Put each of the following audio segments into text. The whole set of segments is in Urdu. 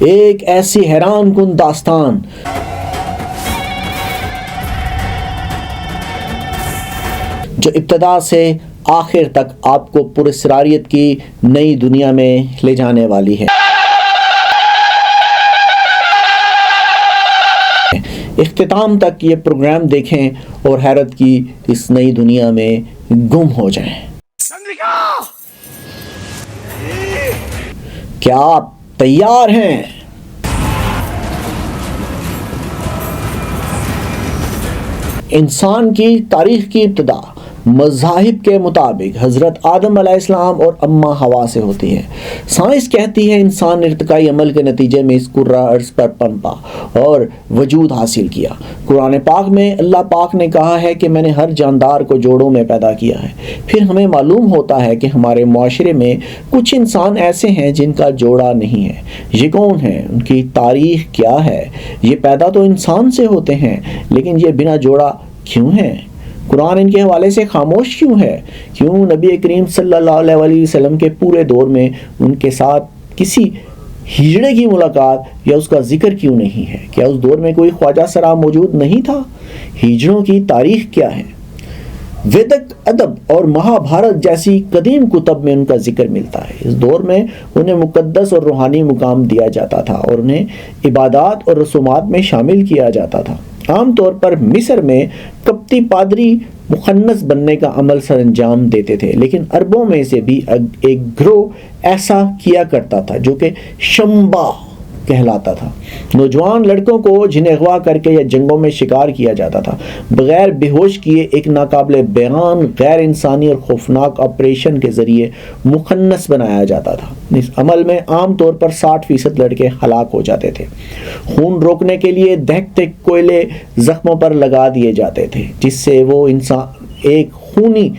ایک ایسی حیران کن داستان جو ابتدا سے آخر تک آپ کو پراسراریت کی نئی دنیا میں لے جانے والی ہے۔ اختتام تک یہ پروگرام دیکھیں اور حیرت کی اس نئی دنیا میں گم ہو جائیں۔ کیا آپ تیار ہیں؟ انسان کی تاریخ کی ابتدا مذاہب کے مطابق حضرت آدم علیہ السلام اور اماں ہوا سے ہوتی ہے۔ سائنس کہتی ہے انسان ارتقائی عمل کے نتیجے میں اس کرہ ارض پر پنپا اور وجود حاصل کیا۔ قرآن پاک میں اللہ پاک نے کہا ہے کہ میں نے ہر جاندار کو جوڑوں میں پیدا کیا ہے۔ پھر ہمیں معلوم ہوتا ہے کہ ہمارے معاشرے میں کچھ انسان ایسے ہیں جن کا جوڑا نہیں ہے۔ یہ کون ہیں؟ ان کی تاریخ کیا ہے؟ یہ پیدا تو انسان سے ہوتے ہیں لیکن یہ بنا جوڑا کیوں ہیں؟ قرآن ان کے حوالے سے خاموش کیوں ہے؟ کیوں نبی کریم صلی اللہ علیہ وسلم کے پورے دور میں ان کے ساتھ کسی ہجڑے کی ملاقات یا اس کا ذکر کیوں نہیں ہے؟ کیا اس دور میں کوئی خواجہ سرا موجود نہیں تھا؟ ہجڑوں کی تاریخ کیا ہے؟ ویدک ادب اور مہا بھارت جیسی قدیم کتب میں ان کا ذکر ملتا ہے۔ اس دور میں انہیں مقدس اور روحانی مقام دیا جاتا تھا اور انہیں عبادات اور رسومات میں شامل کیا جاتا تھا۔ عام طور پر مصر میں قبطی پادری مخنث بننے کا عمل سر انجام دیتے تھے، لیکن عربوں میں سے بھی ایک گروہ ایسا کیا کرتا تھا جو کہ شمبا کہلاتا تھا۔ نوجوان لڑکوں کو جنہیں اغوا کر کے یا جنگوں میں شکار کیا جاتا تھا بغیر بے ہوش کیے ایک ناقابل بیان غیر انسانی اور خوفناک آپریشن کے ذریعے مخنث بنایا جاتا تھا۔ اس عمل میں عام طور پر 60% لڑکے ہلاک ہو جاتے تھے۔ خون روکنے کے لیے دہکتے کوئلے زخموں پر لگا دیے جاتے تھے جس سے وہ انسان ایک خونی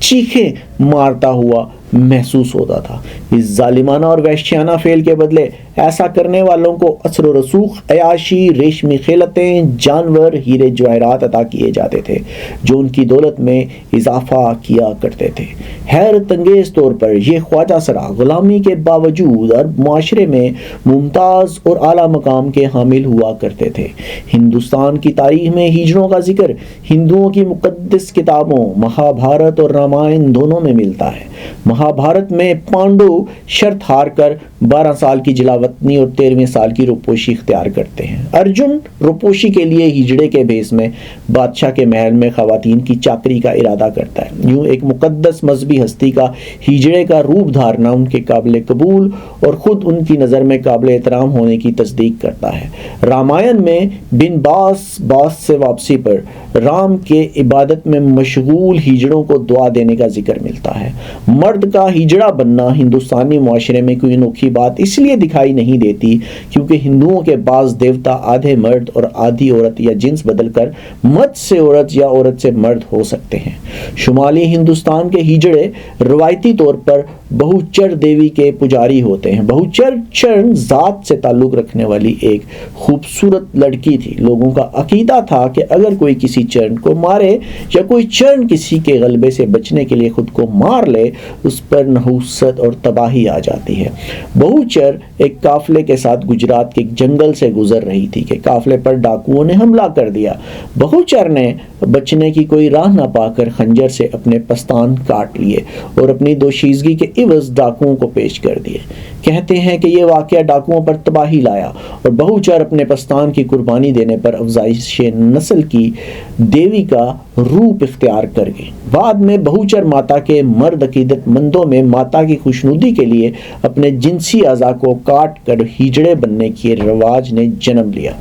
چیخیں مارتا ہوا محسوس ہوتا تھا۔ اس ظالمانہ اور وحشیانہ فعل کے بدلے ایسا کرنے والوں کو اثر و رسوخ، عیاشی، ریشمی خیلتیں، جانور، ہیرے جواہرات عطا کیے جاتے تھے جو ان کی دولت میں اضافہ کیا کرتے تھے۔ حیرت انگیز طور پر یہ خواجہ سرا غلامی کے باوجود عرب معاشرے میں ممتاز اور اعلیٰ مقام کے حامل ہوا کرتے تھے۔ ہندوستان کی تاریخ میں ہجڑوں کا ذکر ہندوؤں کی مقدس کتابوں مہا بھارت اور رامائن دونوں میں ملتا ہے۔ مہا بھارت میں پانڈو شرط ہار کر 12 سال کی جلاوطنی اور 13ویں سال کی روپوشی اختیار کرتے ہیں۔ ارجن روپوشی کے لیے ہجڑے کے بھیس میں بادشاہ کے محل میں خواتین کی چاکری کا ارادہ کرتا ہے۔ یوں ایک مقدس مذہبی ہستی کا ہجڑے کا روپ دھارنا ان کے قابل قبول اور خود ان کی نظر میں قابل احترام ہونے کی تصدیق کرتا ہے۔ رامائن میں بن باس سے واپسی پر رام کے عبادت میں مشغول ہجڑوں کو دعا دینے کا ذکر ملتا ہے۔ مرد کا ہجڑا بننا ہندوستانی معاشرے میں کوئی انوکھی بات اس لیے دکھائی نہیں دیتی کیونکہ ہندوؤں کے بعض دیوتا آدھے مرد اور آدھی عورت یا جنس بدل کر مرد سے عورت یا عورت سے مرد ہو سکتے ہیں۔ شمالی ہندوستان کے ہجڑے روایتی طور پر بہوچر دیوی کے پجاری ہوتے ہیں۔ بہوچر چرن ذات سے تعلق رکھنے والی ایک خوبصورت لڑکی تھی۔ لوگوں کا عقیدہ تھا کہ اگر کوئی کسی چرن کو مارے یا کوئی چرن کسی کے غلبے سے بچنے کے لیے خود کو مار لے اس پر نحوست اور تباہی آ جاتی ہے۔ بہوچر ایک قافلے کے ساتھ گجرات کے جنگل سے گزر رہی تھی کہ قافلے پر ڈاکوؤں نے حملہ کر دیا۔ بہوچر نے بچنے کی کوئی راہ نہ پا کر خنجر سے اپنے پستان کاٹ لیے اور اپنی دوشیزگی کے عوض ڈاکوؤں کو پیش کر دیے۔ کہتے ہیں کہ یہ واقعہ ڈاکوؤں پر تباہی لایا اور بہوچر اپنے پستان کی قربانی دینے پر افزائش نسل کی دیوی کا روپ اختیار کر گئی۔ بعد میں بہوچر ماتا کے مرد عقیدت مندوں میں ماتا کی خوشنودی کے لیے اپنے جنسی اعضاء کو کاٹ کر ہجڑے بننے کے رواج نے جنم لیا۔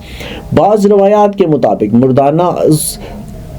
بعض روایات کے مطابق مردانہ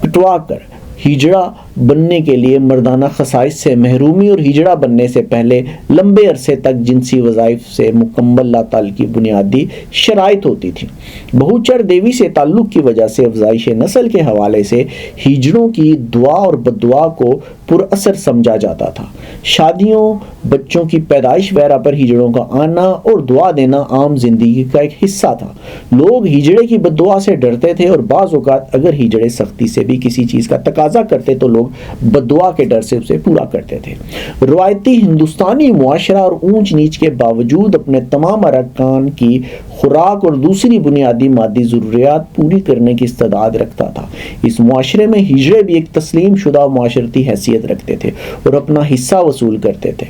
کٹوا کر ہجڑا بننے کے لیے مردانہ خصائص سے محرومی اور ہجڑا بننے سے پہلے لمبے عرصے تک جنسی وظائف سے مکمل لاطال کی بنیادی شرائط ہوتی تھی۔ بہوچر دیوی سے تعلق کی وجہ سے افزائش نسل کے حوالے سے ہجڑوں کی دعا اور بددعا کو پر اثر سمجھا جاتا تھا۔ شادیوں، بچوں کی پیدائش وغیرہ پر ہجڑوں کا آنا اور دعا دینا عام زندگی کا ایک حصہ تھا۔ لوگ ہجڑے کی بددعا سے ڈرتے تھے اور بعض اوقات اگر ہجڑے سختی سے بھی کسی چیز کا تقاضا کرتے تو لوگ بددعا کے ڈر سے اسے پورا کرتے تھے۔ روایتی ہندوستانی معاشرہ اور اونچ نیچ کے باوجود اپنے تمام ارکان کی خوراک اور دوسری بنیادی مادی ضروریات پوری کرنے کی استعداد رکھتا تھا۔ اس معاشرے میں ہجڑے بھی ایک تسلیم شدہ معاشرتی حیثیت رکھتے تھے اور اپنا حصہ وصول کرتے تھے۔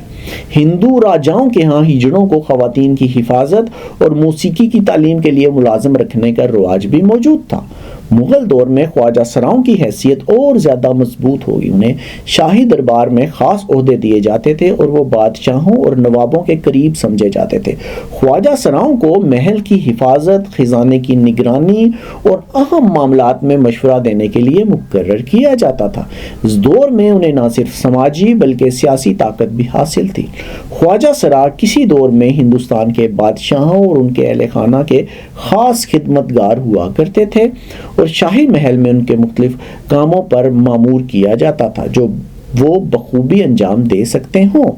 ہندو راجاؤں کے ہاں ہجڑوں کو خواتین کی حفاظت اور موسیقی کی تعلیم کے لیے ملازم رکھنے کا رواج بھی موجود تھا۔ مغل دور میں خواجہ سراؤں کی حیثیت اور زیادہ مضبوط ہوئی، انہیں شاہی دربار میں خاص عہدے دیے جاتے تھے اور وہ بادشاہوں اور نوابوں کے قریب سمجھے جاتے تھے۔ خواجہ سراؤں کو محل کی حفاظت، خزانے کی نگرانی اور اہم معاملات میں مشورہ دینے کے لیے مقرر کیا جاتا تھا۔ اس دور میں انہیں نہ صرف سماجی بلکہ سیاسی طاقت بھی حاصل تھی۔ خواجہ سرا کسی دور میں ہندوستان کے بادشاہوں اور ان کے اہل خانہ کے خاص خدمتگار ہوا کرتے تھے اور شاہی محل میں ان کے مختلف کاموں پر مامور کیا جاتا تھا جو وہ بخوبی انجام دے سکتے ہوں۔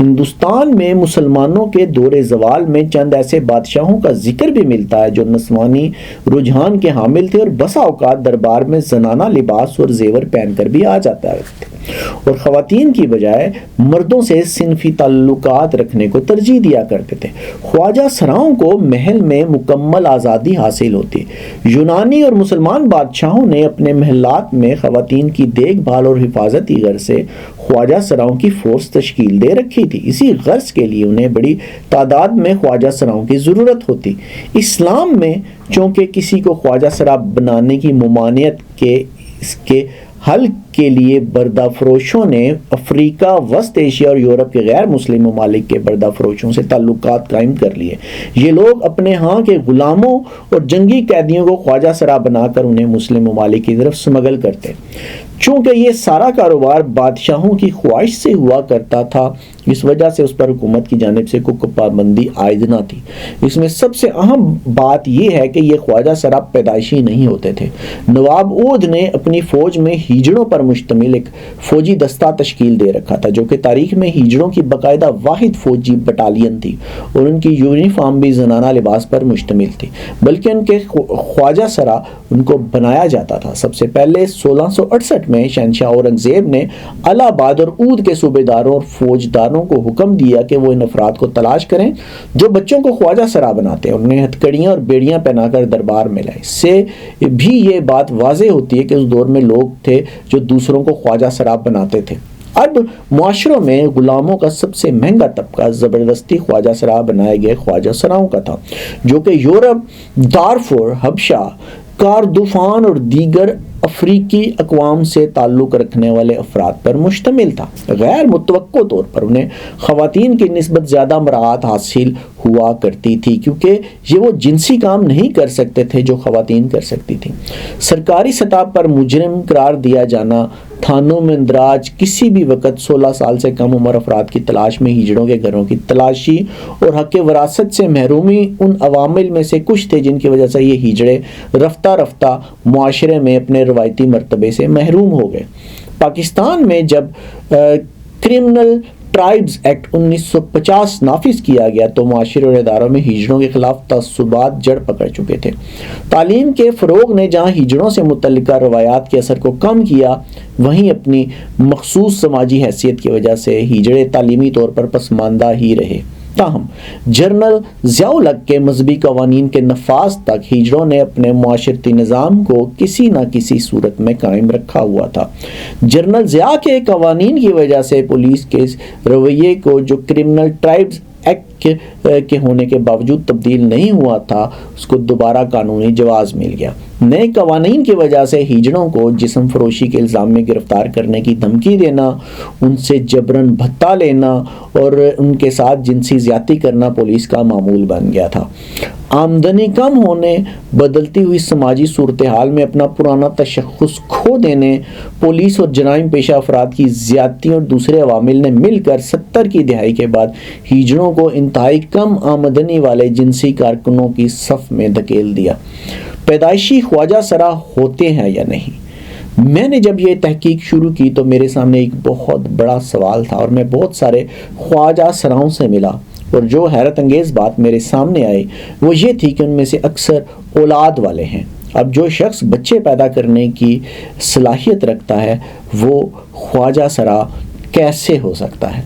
ہندوستان میں مسلمانوں کے دور زوال میں چند ایسے بادشاہوں کا ذکر بھی ملتا ہے جو نسوانی رجحان کے حامل تھے اور بسا اوقات دربار میں زنانہ لباس اور زیور پہن کر بھی آ جاتا ہے اور خواتین کی بجائے مردوں سے صنفی تعلقات رکھنے کو ترجیح دیا کرتے تھے۔ خواجہ سراؤں کو محل میں مکمل آزادی حاصل ہوتی۔ یونانی اور مسلمان بادشاہوں نے اپنے محلات میں خواتین کی دیکھ بھال اور حفاظتی غرض سے خواجہ سراؤں کی فورس تشکیل دے رکھی تھی۔ اسی غرض کے لیے انہیں بڑی تعداد میں خواجہ سراؤں کی ضرورت ہوتی۔ اسلام میں چونکہ کسی کو خواجہ سرا بنانے کی ممانعت کے اس کے حل کے لیے بردہ فروشوں نے افریقہ، وسط ایشیا اور یورپ کے غیر مسلم ممالک کے بردہ فروشوں سے تعلقات قائم کر لیے۔ یہ لوگ اپنے ہاں کے غلاموں اور جنگی قیدیوں کو خواجہ سرا بنا کر انہیں مسلم ممالک کی طرف سمگل کرتے۔ چونکہ یہ سارا کاروبار بادشاہوں کی خواہش سے ہوا کرتا تھا، اس وجہ سے اس پر حکومت کی جانب سے کوئی پابندی عائد نہ تھی۔ اس میں سب سے اہم بات یہ ہے کہ یہ خواجہ سرا پیدائشی نہیں ہوتے تھے۔ نواب اودھ نے اپنی فوج میں ہیجڑوں پر مشتمل ایک فوجی دستہ تشکیل دے رکھا تھا جو کہ تاریخ میں ہیجڑوں کی باقاعدہ واحد فوجی بٹالین تھی اور ان کی یونیفارم بھی زنانہ لباس پر مشتمل تھی، بلکہ ان کے خواجہ سرا ان کو بنایا جاتا تھا۔ سب سے پہلے 1668 میں شہنشاہ اورنگزیب نے الہ آباد اور اودھ کے صوبیداروں اور فوجداروں کو حکم دیا کہ وہ ان افراد کو تلاش کریں جو بچوں کو خواجہ سرا بناتے ہیں اور انہیں ہتھکڑیاں اور بیڑیاں پہنا کر دربار میں لائے۔ اس سے بھی یہ بات واضح ہوتی ہے کہ اس دور میں لوگ تھے جو دوسروں کو خواجہ سرا بناتے تھے۔ اب معاشروں میں غلاموں کا سب سے مہنگا طبقہ زبردستی خواجہ سرا بنائے گئے خواجہ سراؤں کا تھا، جو کہ یورپ، دارفور، حبشہ، کاردوفان اور دیگر افریقی اقوام سے تعلق رکھنے والے افراد پر مشتمل تھا۔ غیر متوقع طور پر انہیں خواتین کی نسبت زیادہ مراعات حاصل ہوا کرتی تھی کیونکہ یہ وہ جنسی کام نہیں کر سکتے تھے جو خواتین کر سکتی تھیں۔ سرکاری سطح پر مجرم قرار دیا جانا، تھانوں میں اندراج، کسی بھی وقت 16 سال سے کم عمر افراد کی تلاش میں ہیجڑوں کے گھروں کی تلاشی اور حق وراثت سے محرومی ان عوامل میں سے کچھ تھے جن کی وجہ سے یہ ہیجڑے رفتہ رفتہ معاشرے میں اپنے روایتی مرتبے سے محروم ہو گئے۔ پاکستان میں جب کرمنل ٹرائبز ایکٹ 1950 نافذ کیا گیا تو معاشرے اور اداروں میں ہیجڑوں کے خلاف تعصبات جڑ پکڑ چکے تھے۔ تعلیم کے فروغ نے جہاں ہیجڑوں سے متعلقہ روایات کے اثر کو کم کیا، وہیں اپنی مخصوص سماجی حیثیت کی وجہ سے ہیجڑے تعلیمی طور پر پسماندہ ہی رہے۔ تاہم جنرل ضیاء الحق کے مذہبی قوانین کے نفاذ تک ہیجڑوں نے اپنے معاشرتی نظام کو کسی نہ کسی صورت میں قائم رکھا ہوا تھا۔ جنرل ضیاء کے قوانین کی وجہ سے پولیس کے رویے کو جو کرمنل ٹرائبز ایکٹ کے ہونے کے باوجود تبدیل نہیں ہوا تھا، اس کو دوبارہ قانونی جواز مل گیا۔ نئے قوانین کی وجہ سے ہیجڑوں کو جسم فروشی کے الزام میں گرفتار کرنے کی دھمکی دینا، ان سے جبراً بھتہ لینا اور ان کے ساتھ جنسی زیادتی کرنا پولیس کا معمول بن گیا تھا۔ آمدنی کم ہونے، بدلتی ہوئی سماجی صورتحال میں اپنا پرانا تشخص کھو دینے، پولیس اور جرائم پیشہ افراد کی زیادتی اور دوسرے عوامل نے مل کر 70 کی دہائی کے بعد ہیجڑوں کو انتہائی کم آمدنی والے جنسی کارکنوں کی صف میں دھکیل دیا۔ پیدائشی خواجہ سرا ہوتے ہیں یا نہیں؟ میں نے جب یہ تحقیق شروع کی تو میرے سامنے ایک بہت بڑا سوال تھا اور میں بہت سارے خواجہ سراؤں سے ملا، اور جو حیرت انگیز بات میرے سامنے آئی وہ یہ تھی کہ ان میں سے اکثر اولاد والے ہیں۔ اب جو شخص بچے پیدا کرنے کی صلاحیت رکھتا ہے وہ خواجہ سرا کیسے ہو سکتا ہے؟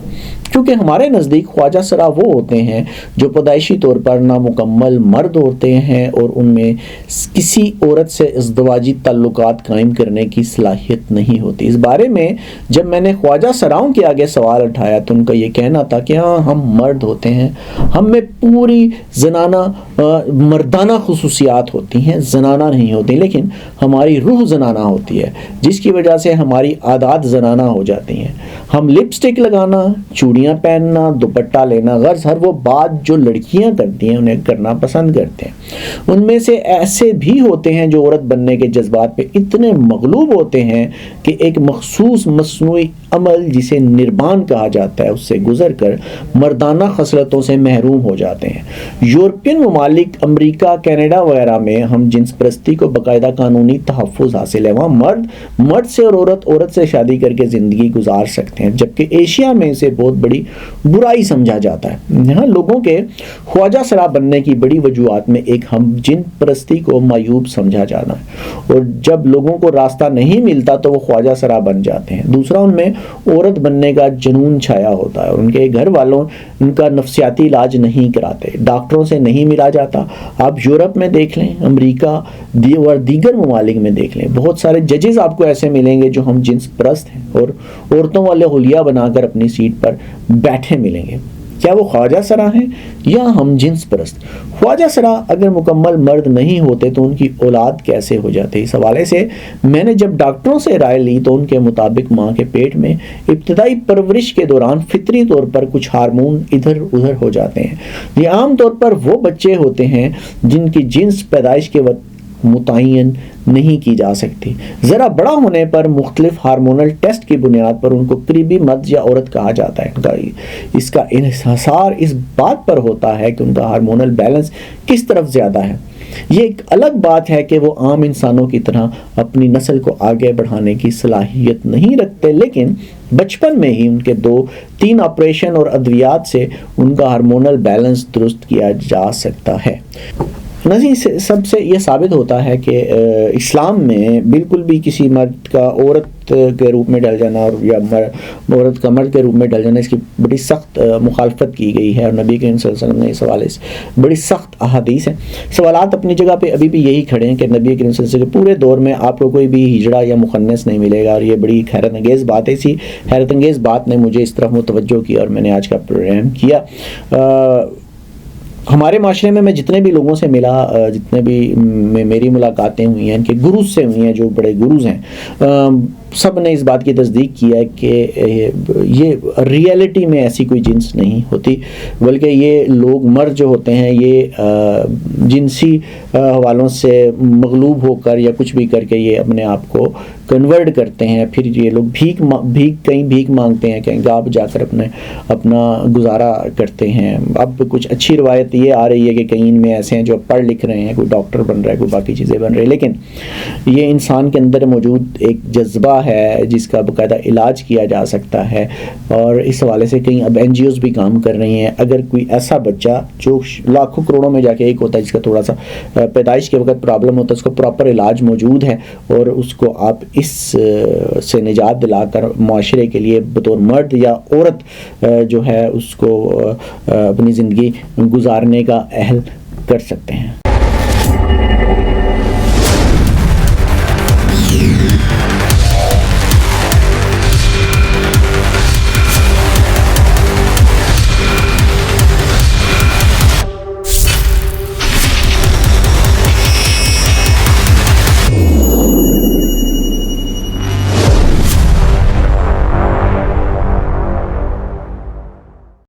کیونکہ ہمارے نزدیک خواجہ سرا وہ ہوتے ہیں جو پیدائشی طور پر نامکمل مرد ہوتے ہیں اور ان میں کسی عورت سے ازدواجی تعلقات قائم کرنے کی صلاحیت نہیں ہوتی۔ اس بارے میں جب میں نے خواجہ سراؤں کے آگے سوال اٹھایا تو ان کا یہ کہنا تھا کہ ہاں ہم مرد ہوتے ہیں، ہم میں پوری زنانہ مردانہ خصوصیات ہوتی ہیں، زنانہ نہیں ہوتی، لیکن ہماری روح زنانہ ہوتی ہے، جس کی وجہ سے ہماری عادات زنانہ ہو جاتی ہیں۔ ہم لپسٹک لگانا، چوڑیاں پہننا، دوپٹہ لینا، غرض ہر وہ بات جو لڑکیاں کرتی ہیں انہیں کرنا پسند کرتے ہیں۔ ان میں سے ایسے بھی ہوتے ہیں جو عورت بننے کے جذبات پہ اتنے مغلوب ہوتے ہیں کہ ایک مخصوص مصنوعی عمل جسے نربان کہا جاتا ہے اس سے گزر کر مردانہ خصلتوں سے محروم ہو جاتے ہیں۔ یورپین ممالک، امریکہ، کینیڈا وغیرہ میں ہم جنس پرستی کو باقاعدہ قانونی تحفظ حاصل ہے۔ وہاں مرد سے اور عورت سے شادی کر کے زندگی گزار سکتے ہیں، جبکہ ایشیا میں اسے بہت بڑی برائی سمجھا جاتا ہے۔ یہاں لوگوں کے خواجہ سرا بننے کی بڑی وجوہات میں ایک ہم جن پرستی کو معیوب سمجھا جانا ہے، اور جب لوگوں کو راستہ نہیں ملتا تو وہ خواجہ سرا بن جاتے ہیں۔ دوسرا، ان میں عورت بننے کا جنون چھایا ہوتا ہے اور ان کے گھر والوں ان کا نفسیاتی علاج نہیں کراتے، ڈاکٹروں سے نہیں ملا جاتا۔ آپ یورپ میں دیکھ لیں، امریکہ اور دیگر ممالک میں دیکھ لیں، بہت سارے ججز آپ کو ایسے ملیں گے جو ہم جنس پرست ہیں اور عورتوں والے حلیہ بنا کر اپنی سیٹ پر بیٹھے ملیں گے۔ کیا وہ خواجہ سرا ہیں یا ہم جنس پرست؟ خواجہ سرا اگر مکمل مرد نہیں ہوتے تو ان کی اولاد کیسے ہو جاتے؟ اس حوالے سے میں نے جب ڈاکٹروں سے رائے لی تو ان کے مطابق ماں کے پیٹ میں ابتدائی پرورش کے دوران فطری طور پر کچھ ہارمون ادھر ادھر ہو جاتے ہیں۔ یہ عام طور پر وہ بچے ہوتے ہیں جن کی جنس پیدائش کے وقت متعین نہیں کی جا سکتی۔ ذرا بڑا ہونے پر مختلف ہارمونل ٹیسٹ کی بنیاد پر ان کو قریبی مرد یا عورت کہا جاتا ہے۔ اس کا انحصار اس بات پر ہوتا ہے کہ ان کا ہارمونل بیلنس کس طرف زیادہ ہے۔ یہ ایک الگ بات ہے کہ وہ عام انسانوں کی طرح اپنی نسل کو آگے بڑھانے کی صلاحیت نہیں رکھتے، لیکن بچپن میں ہی ان کے 2-3 آپریشن اور ادویات سے ان کا ہارمونل بیلنس درست کیا جا سکتا ہے۔ نظیر سب سے یہ ثابت ہوتا ہے کہ اسلام میں بالکل بھی کسی مرد کا عورت کے روپ میں ڈل جانا اور یا عورت کا مرد کے روپ میں ڈل جانا، اس کی بڑی سخت مخالفت کی گئی ہے، اور نبی کریم صلی اللہ علیہ وسلم نے اس حوالے سے بڑی سخت احادیث ہیں۔ سوالات اپنی جگہ پہ ابھی بھی یہی کھڑے ہیں کہ نبی کریم صلی اللہ علیہ وسلم کے پورے دور میں آپ کو کوئی بھی ہجڑا یا مخنث نہیں ملے گا، اور یہ بڑی حیرت انگیز بات ہے۔ اسی حیرت انگیز بات نے مجھے اس طرف متوجہ کیا اور میں نے آج کا پروگرام کیا۔ ہمارے معاشرے میں جتنے بھی لوگوں سے ملا، جتنے بھی میری ملاقاتیں ہوئی ہیں، ان کے گروز سے ہوئی ہیں جو بڑے گروز ہیں، سب نے اس بات کی تصدیق کی ہے کہ یہ ریئلٹی میں ایسی کوئی جنس نہیں ہوتی، بلکہ یہ لوگ مرد جو ہوتے ہیں یہ جنسی حوالوں سے مغلوب ہو کر یا کچھ بھی کر کے یہ اپنے آپ کو کنورٹ کرتے ہیں، پھر یہ لوگ کہیں بھیک مانگتے ہیں، کہیں گاہ جا کر اپنا گزارا کرتے ہیں۔ اب کچھ اچھی روایت یہ آ رہی ہے کہ کہیں ان میں ایسے ہیں جو پڑھ لکھ رہے ہیں، کوئی ڈاکٹر بن رہا ہے، کوئی باقی چیزیں بن رہی ہیں، لیکن یہ انسان کے اندر موجود ایک جذبہ ہے جس کا باقاعدہ علاج کیا جا سکتا ہے، اور اس حوالے سے کہیں اب این جی اوز بھی کام کر رہی ہیں۔ اگر کوئی ایسا بچہ جو لاکھوں کروڑوں میں جا کے ایک ہوتا ہے جس کا تھوڑا سا پیدائش کے وقت پرابلم ہوتا ہے، اس کو پراپر علاج موجود ہے، اور اس کو آپ اس سے نجات دلا کر معاشرے کے لیے بطور مرد یا عورت جو ہے اس کو اپنی زندگی گزارنے کا اہل کر سکتے ہیں۔